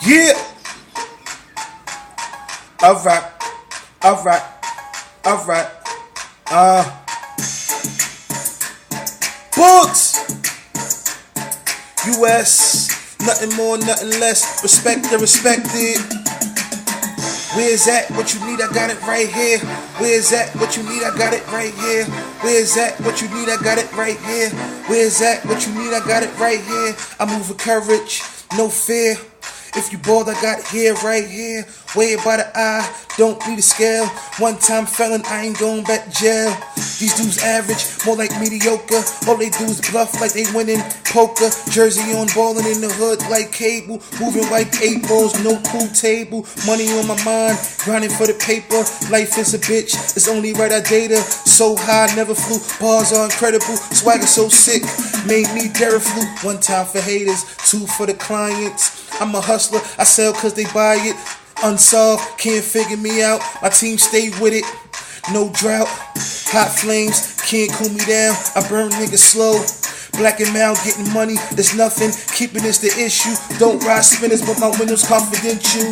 Yeah. Alright. Alright. Alright. Books. US. Nothing more, nothing less. Respect the respected. Where's that? What you need? I got it right here. Where's that? What you need? I got it right here. Where's that? What you need? I got it right here. Where's that? What you need? I got it right here. I move with courage, no fear. If you bored, I got here, right here. Weigh it by the eye, don't need a scale. One-time felon, I ain't going back to jail. These dudes average, more like mediocre. All they do is bluff like they winning poker. Jersey on, ballin' in the hood like cable. Moving like 8 balls, no pool table. Money on my mind, grinding for the paper. Life is a bitch, it's only right I date her. So high, never flew, bars are incredible. Swagger so sick, made me Derriflu. One time for haters, 2 for the clients. I'm a hustler, I sell cause they buy it. Unsolved, can't figure me out. My team stay with it, no drought. Hot flames, can't cool me down. I burn niggas slow. Black and mild, getting money, there's nothing. Keeping this the issue. Don't ride spinners, but my window's confidential.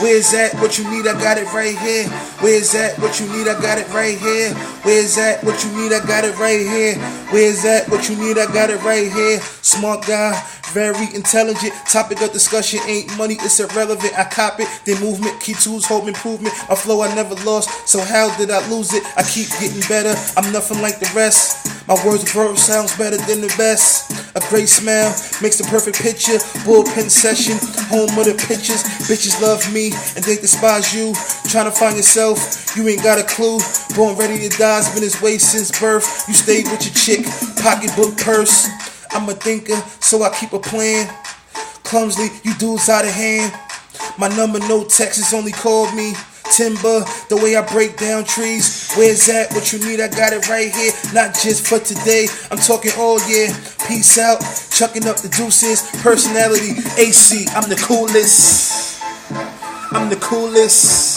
Where's that? What you need? I got it right here. Where's that? What you need? I got it right here. Where's that? What you need? I got it right here. Where's that? What you need? I got it right here. Smart guy, very intelligent. Topic of discussion ain't money, it's irrelevant. I cop it, then movement, key tools, home improvement. My flow I never lost, so how did I lose it? I keep getting better, I'm nothing like the rest. My words verb sounds better than the best. A great smile makes the perfect picture. Bullpen session, home of the pictures. Bitches love me and they despise you. Trying to find yourself, you ain't got a clue. Born ready to die, it's been his way since birth. You stayed with your chick, pocketbook purse. I'm a thinker, so I keep a plan. Clumsily, you dudes out of hand. My number, no Texas, only called me. Timber, the way I break down trees. Where's that? What you need? I got it right here. Not just for today, I'm talking all year. Peace out, chucking up the deuces. Personality, AC, I'm the coolest. I'm the coolest.